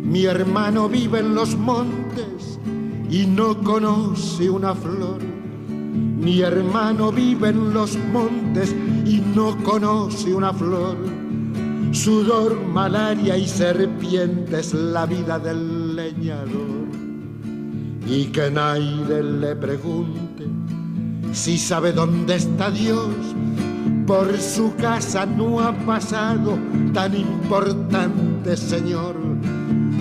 Mi hermano vive en los montes y no conoce una flor. Mi hermano vive en los montes y no conoce una flor. Sudor, malaria y serpientes, la vida del leñador. Y que nadie le pregunte si sabe dónde está Dios. Por su casa no ha pasado tan importante señor.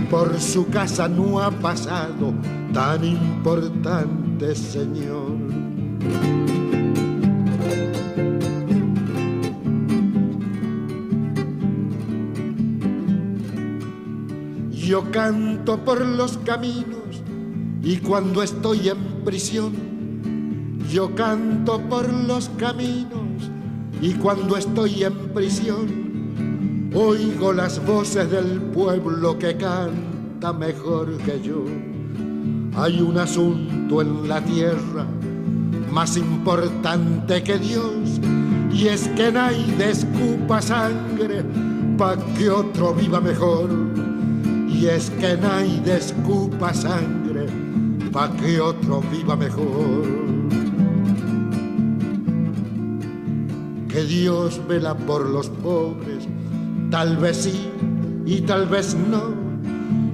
Por su casa no ha pasado tan importante señor. Yo canto por los caminos y cuando estoy en prisión, yo canto por los caminos y cuando estoy en prisión, oigo las voces del pueblo que canta mejor que yo. Hay un asunto en la tierra más importante que Dios, y es que nadie escupa sangre pa' que otro viva mejor. Y es que nadie escupa sangre pa' que otro viva mejor. Que Dios vela por los pobres, tal vez sí y tal vez no,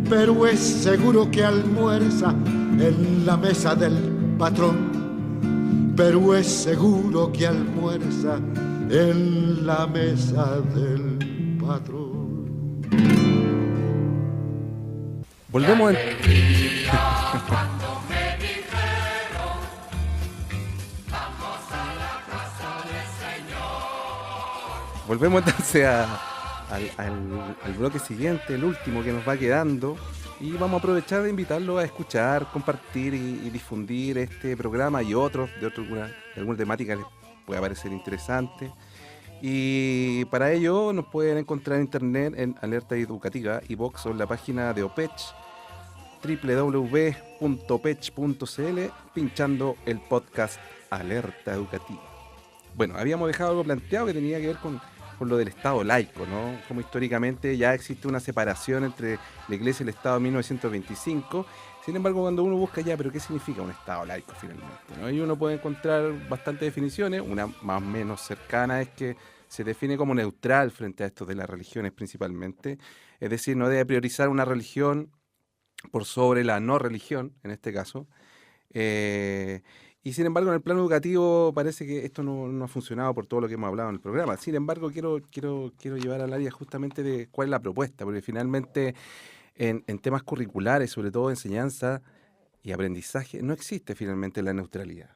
pero es seguro que almuerza en la mesa del patrón. Pero es seguro que almuerza en la mesa del patrón. Volvemos Volvemos entonces al bloque siguiente, el último que nos va quedando, y vamos a aprovechar de invitarlo a escuchar, compartir y difundir este programa y otros de alguna temática que les pueda parecer interesante. Y para ello nos pueden encontrar en internet en Alerta Educativa y Vox o en la página de OPECH, www.opech.cl, pinchando el podcast Alerta Educativa. Bueno, habíamos dejado algo planteado que tenía que ver con lo del Estado laico, ¿no? Como históricamente ya existe una separación entre la Iglesia y el Estado en 1925. Sin embargo, cuando uno busca ya, ¿pero qué significa un Estado laico finalmente, ¿no? Y uno puede encontrar bastantes definiciones. Una más o menos cercana es que se define como neutral frente a esto de las religiones principalmente. Es decir, no debe priorizar una religión por sobre la no religión, en este caso. Y sin embargo, en el plano educativo parece que esto no ha funcionado por todo lo que hemos hablado en el programa. Sin embargo, quiero llevar al área justamente de cuál es la propuesta, porque finalmente en temas curriculares, sobre todo enseñanza y aprendizaje, no existe finalmente la neutralidad.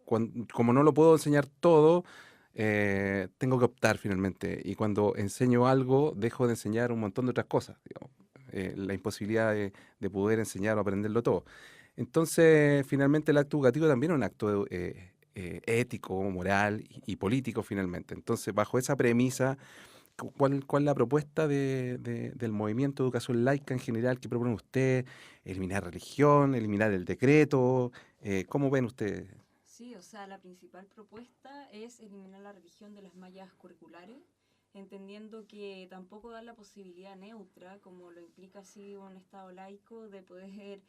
Como no lo puedo enseñar todo, tengo que optar finalmente. Y cuando enseño algo, dejo de enseñar un montón de otras cosas, digamos. La imposibilidad de poder enseñar o aprenderlo todo. Entonces, finalmente, el acto educativo también es un acto ético, moral y político, finalmente. Entonces, bajo esa premisa, ¿cuál es la propuesta del movimiento de educación laica en general que propone usted? ¿Eliminar religión, eliminar el decreto? ¿Cómo ven ustedes? Sí, o sea, la principal propuesta es eliminar la religión de las mallas curriculares, entendiendo que tampoco da la posibilidad neutra, como lo implica así un Estado laico, de poder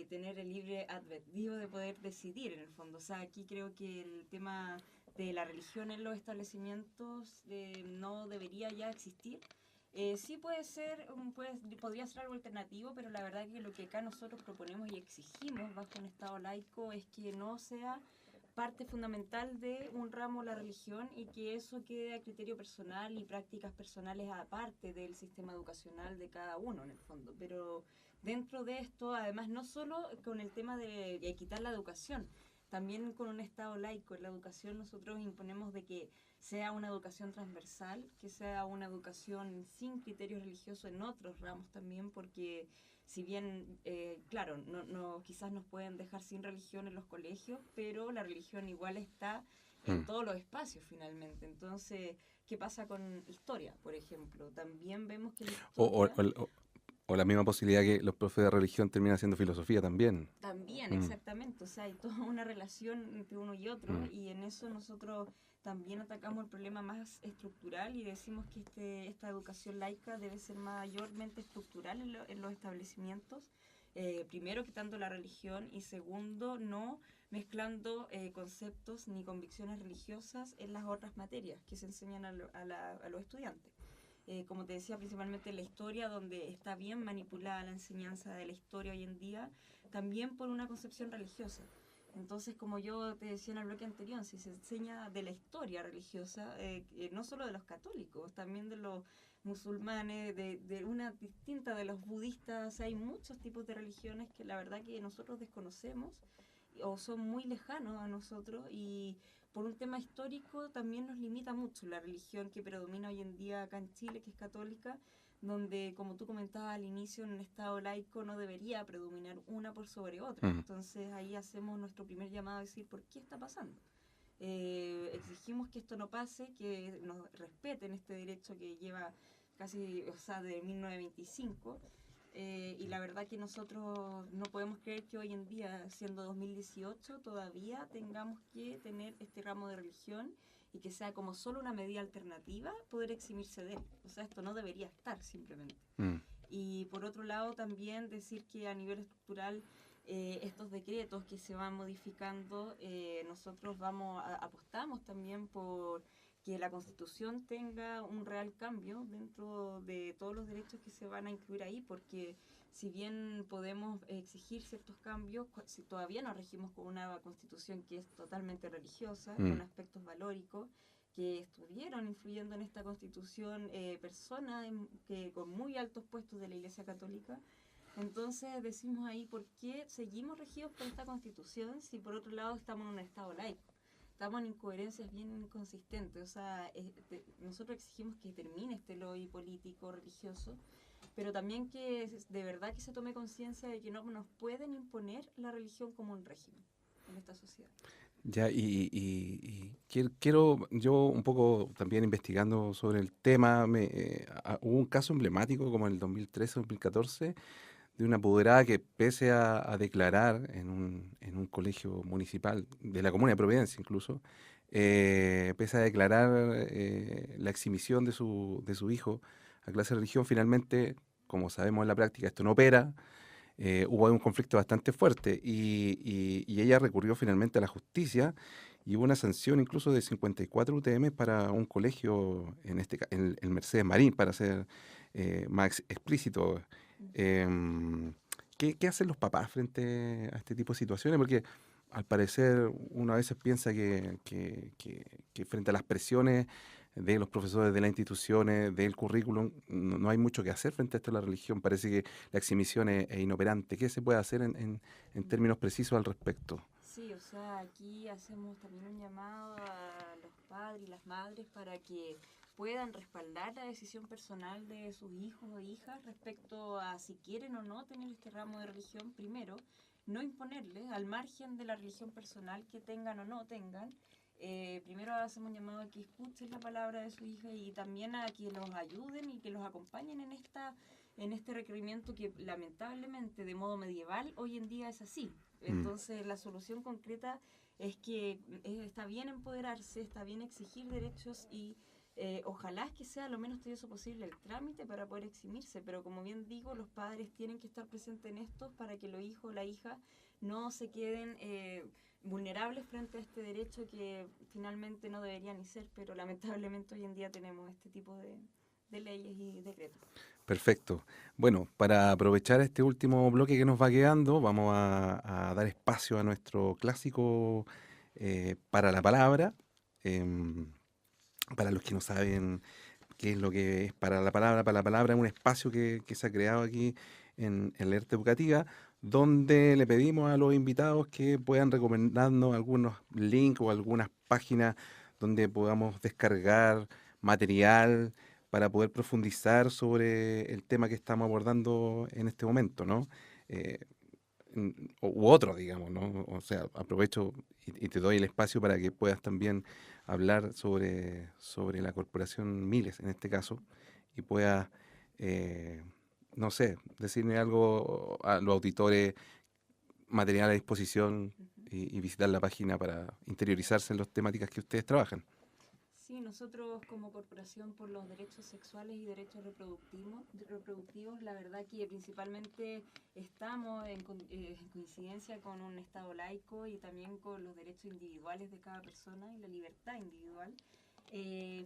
tener el libre albedrío de poder decidir en el fondo. O sea, aquí creo que el tema de la religión en los establecimientos no debería ya existir. Sí puede ser, podría ser algo alternativo, pero la verdad que lo que acá nosotros proponemos y exigimos bajo un Estado laico es que no sea parte fundamental de un ramo la religión y que eso quede a criterio personal y prácticas personales aparte del sistema educacional de cada uno en el fondo. Pero dentro de esto, además, no solo con el tema de quitar la educación, también con un Estado laico en la educación nosotros imponemos de que sea una educación transversal, que sea una educación sin criterios religiosos en otros ramos también, porque si bien, claro, quizás nos pueden dejar sin religión en los colegios, pero la religión igual está en todos los espacios finalmente. Entonces, ¿qué pasa con historia, por ejemplo? También vemos que la historia... O la misma posibilidad que los profes de religión terminan haciendo filosofía también. También, exactamente. O sea, hay toda una relación entre uno y otro y en eso nosotros también atacamos el problema más estructural y decimos que esta educación laica debe ser mayormente estructural en los establecimientos. Primero, quitando la religión y segundo, no mezclando conceptos ni convicciones religiosas en las otras materias que se enseñan a los estudiantes. Como te decía, principalmente la historia, donde está bien manipulada la enseñanza de la historia hoy en día, también por una concepción religiosa. Entonces, como yo te decía en el bloque anterior, si se enseña de la historia religiosa, no solo de los católicos, también de los musulmanes, de una distinta de los budistas, hay muchos tipos de religiones que la verdad que nosotros desconocemos o son muy lejanos a nosotros y por un tema histórico también nos limita mucho la religión que predomina hoy en día acá en Chile, que es católica, donde, como tú comentabas al inicio, en un Estado laico no debería predominar una por sobre otra. Entonces ahí hacemos nuestro primer llamado a decir, ¿por qué está pasando? Exigimos que esto no pase, que nos respeten este derecho que lleva casi, o sea, de 1925, y la verdad que nosotros no podemos creer que hoy en día, siendo 2018, todavía tengamos que tener este ramo de religión y que sea como solo una medida alternativa poder eximirse de él. O sea, esto no debería estar simplemente. Y por otro lado también decir que a nivel estructural estos decretos que se van modificando, nosotros apostamos también por que la Constitución tenga un real cambio dentro de todos los derechos que se van a incluir ahí, porque si bien podemos exigir ciertos cambios, si todavía nos regimos con una Constitución que es totalmente religiosa, con aspectos valóricos, que estuvieron influyendo en esta Constitución personas que con muy altos puestos de la Iglesia Católica. Entonces decimos ahí, ¿por qué seguimos regidos por esta Constitución si por otro lado estamos en un Estado laico? Estamos en incoherencias bien inconsistentes. O sea, nosotros exigimos que termine este lobby político, religioso, pero también que de verdad que se tome conciencia de que no nos pueden imponer la religión como un régimen en esta sociedad. Ya, y quiero, yo un poco también investigando sobre el tema, hubo un caso emblemático como en el 2013-2014, de una apoderada que pese a declarar en un colegio municipal de la comuna de Providencia incluso, pese a declarar la exhibición de su hijo a clase de religión, finalmente, como sabemos en la práctica, esto no opera. Hubo un conflicto bastante fuerte y ella recurrió finalmente a la justicia y hubo una sanción incluso de 54 UTM para un colegio, en Mercedes Marín, para ser más explícito. ¿Qué hacen los papás frente a este tipo de situaciones? Porque al parecer uno a veces piensa que frente a las presiones de los profesores, de las instituciones, del currículum, no hay mucho que hacer frente a esto de la religión. Parece que la exhibición es inoperante. ¿Qué se puede hacer en términos precisos al respecto? Sí, o sea, aquí hacemos también un llamado a los padres y las madres para que puedan respaldar la decisión personal de sus hijos o hijas respecto a si quieren o no tener este ramo de religión. Primero, no imponerles al margen de la religión personal que tengan o no tengan. Primero hacemos un llamado a que escuchen la palabra de su hija y también a que los ayuden y que los acompañen en este requerimiento que lamentablemente de modo medieval hoy en día es así. Entonces la solución concreta es que está bien empoderarse, está bien exigir derechos y ojalá que sea lo menos tedioso posible el trámite para poder eximirse, pero como bien digo, los padres tienen que estar presentes en esto para que los hijos o la hija no se queden vulnerables frente a este derecho que finalmente no debería ni ser, pero lamentablemente hoy en día tenemos este tipo de leyes y decretos. Perfecto. Bueno, para aprovechar este último bloque que nos va quedando, vamos a dar espacio a nuestro clásico para la palabra. Para los que no saben qué es lo que es para la palabra es un espacio que se ha creado aquí en la Alerta Educativa, donde le pedimos a los invitados que puedan recomendarnos algunos links o algunas páginas donde podamos descargar material para poder profundizar sobre el tema que estamos abordando en este momento, ¿no? U otro, digamos, ¿no? O sea, aprovecho y te doy el espacio para que puedas también hablar sobre la Corporación Miles, en este caso, y puedas, no sé, decirme algo a los auditores, material a disposición y visitar la página para interiorizarse en las temáticas que ustedes trabajan. Sí, nosotros como Corporación por los Derechos Sexuales y Derechos Reproductivos, la verdad que principalmente estamos en coincidencia con un Estado laico y también con los derechos individuales de cada persona y la libertad individual.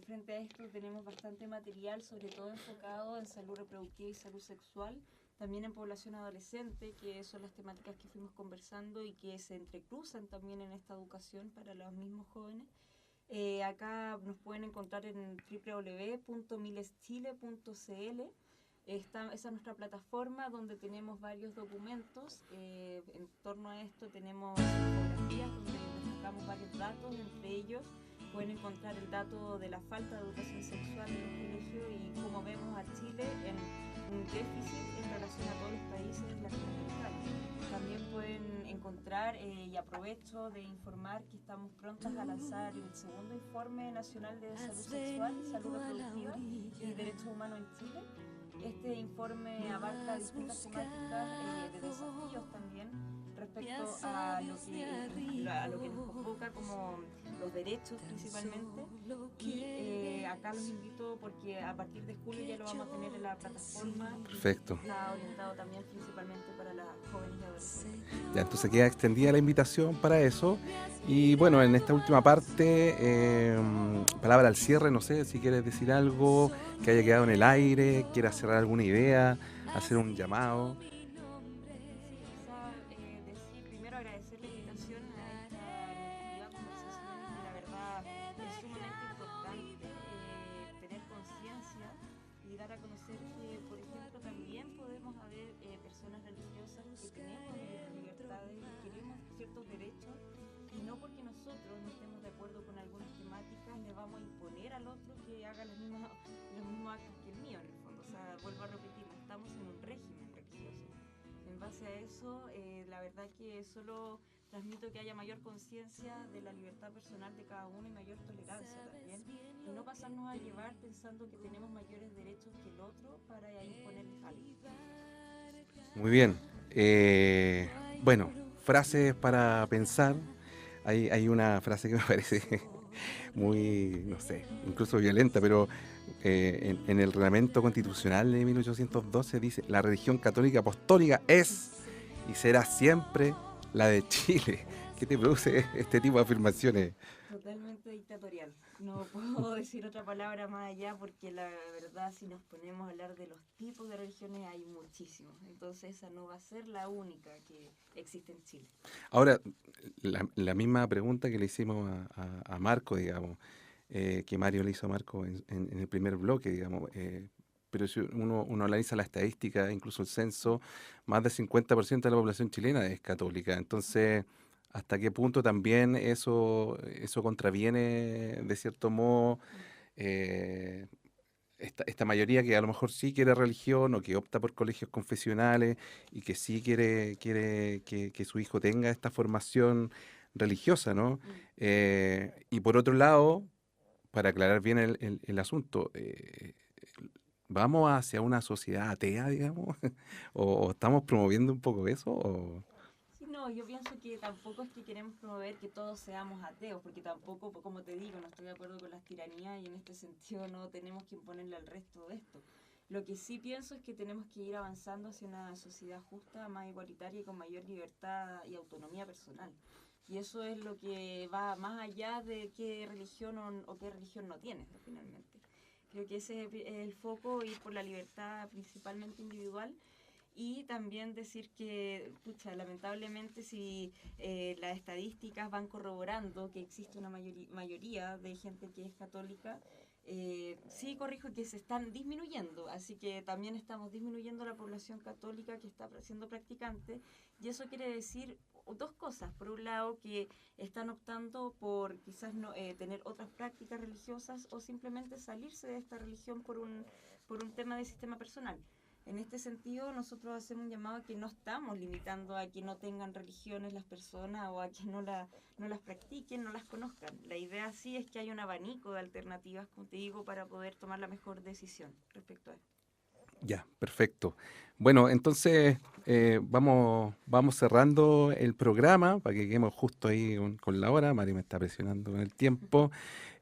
Frente a esto tenemos bastante material, sobre todo enfocado en salud reproductiva y salud sexual, también en población adolescente, que son las temáticas que fuimos conversando y que se entrecruzan también en esta educación para los mismos jóvenes. Acá nos pueden encontrar en www.mileschile.cl. Esa es nuestra plataforma donde tenemos varios documentos. En torno a esto tenemos fotografías donde destacamos varios datos, entre ellos pueden encontrar el dato de la falta de educación sexual en los colegios y cómo vemos a Chile en un déficit en relación a todos los países latinoamericanos. También pueden encontrar, y aprovecho de informar que estamos prontas a lanzar el segundo informe nacional de salud sexual, salud reproductiva y derechos humanos en Chile. Este informe abarca distintas temáticas de desafíos también respecto a lo que nos convoca como los derechos principalmente. Y acá los invito porque a partir de julio ya lo vamos a tener en la plataforma. Perfecto. Está orientado también principalmente para las jóvenes y adolescentes. Ya, entonces queda extendida la invitación para eso. Y bueno, en esta última parte, palabra al cierre, no sé si quieres decir algo que haya quedado en el aire, quieras cerrar alguna idea, hacer un llamado. La verdad que solo transmito que haya mayor conciencia de la libertad personal de cada uno y mayor tolerancia también, y no pasarnos a llevar pensando que tenemos mayores derechos que el otro para imponerles algo. Muy bien. Bueno, frases para pensar. Hay una frase que me parece muy, no sé, incluso violenta, pero en el reglamento constitucional de 1812 dice: la religión católica apostólica es y será siempre la de Chile. ¿Qué te produce este tipo de afirmaciones? Totalmente dictatorial. No puedo decir otra palabra más allá porque la verdad si nos ponemos a hablar de los tipos de religiones hay muchísimos. Entonces esa no va a ser la única que existe en Chile. Ahora, la misma pregunta que le hicimos a Marco, digamos, que Mario le hizo a Marco en el primer bloque, digamos, pero si uno analiza la estadística, incluso el censo, más del 50% de la población chilena es católica. Entonces, ¿hasta qué punto también eso contraviene, de cierto modo, esta mayoría que a lo mejor sí quiere religión o que opta por colegios confesionales y que sí quiere que su hijo tenga esta formación religiosa, ¿no? Y por otro lado, para aclarar bien el asunto, ¿vamos hacia una sociedad atea, digamos? ¿O estamos promoviendo un poco eso? ¿O? No, yo pienso que tampoco es que queremos promover que todos seamos ateos, porque tampoco, como te digo, no estoy de acuerdo con las tiranías y en este sentido no tenemos que imponerle al resto de esto. Lo que sí pienso es que tenemos que ir avanzando hacia una sociedad justa, más igualitaria y con mayor libertad y autonomía personal. Y eso es lo que va más allá de qué religión o qué religión no tienes, finalmente. Creo que ese es el foco, ir por la libertad principalmente individual. Y también decir que, lamentablemente si las estadísticas van corroborando que existe una mayoría de gente que es católica, sí corrijo que se están disminuyendo, así que también estamos disminuyendo la población católica que está siendo practicante, y eso quiere decir dos cosas. Por un lado, que están optando por quizás no, tener otras prácticas religiosas o simplemente salirse de esta religión por un tema de sistema personal. En este sentido, nosotros hacemos un llamado a que no estamos limitando a que no tengan religiones las personas o a que no las practiquen, no las conozcan. La idea sí es que haya un abanico de alternativas, como te digo, para poder tomar la mejor decisión respecto a esto. Ya, perfecto. Bueno, entonces vamos cerrando el programa para que quedemos justo ahí con la hora. Mari me está presionando con el tiempo.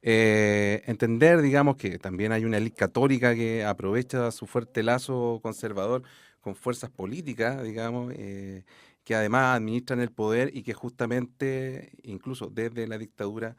Entender, digamos, que también hay una élite católica que aprovecha su fuerte lazo conservador con fuerzas políticas, digamos, que además administran el poder y que justamente, incluso desde la dictadura,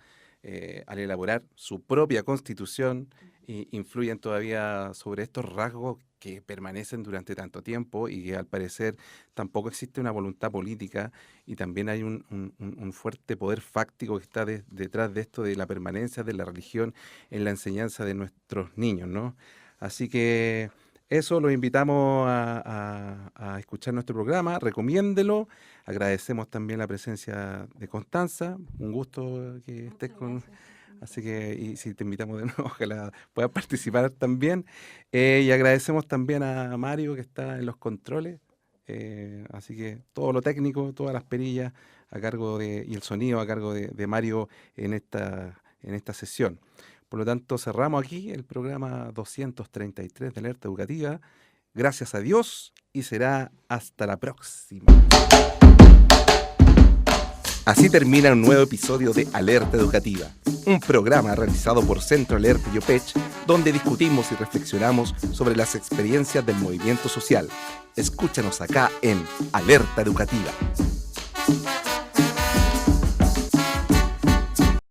al elaborar su propia constitución, influyen todavía sobre estos rasgos que permanecen durante tanto tiempo y que al parecer tampoco existe una voluntad política, y también hay un fuerte poder fáctico que está detrás de esto, de la permanencia de la religión en la enseñanza de nuestros niños, ¿no? Así que eso, los invitamos a escuchar nuestro programa, recomiéndelo. Agradecemos también la presencia de Constanza, un gusto que estés con... Así que, y si te invitamos de nuevo, ojalá puedas participar también. Y agradecemos también a Mario, que está en los controles. Así que todo lo técnico, todas las perillas a cargo y el sonido a cargo de Mario en esta sesión. Por lo tanto, cerramos aquí el programa 233 de Alerta Educativa. Gracias a Dios y será hasta la próxima. Así termina un nuevo episodio de Alerta Educativa, un programa realizado por Centro Alerta y OPECH, donde discutimos y reflexionamos sobre las experiencias del movimiento social. Escúchanos acá en Alerta Educativa.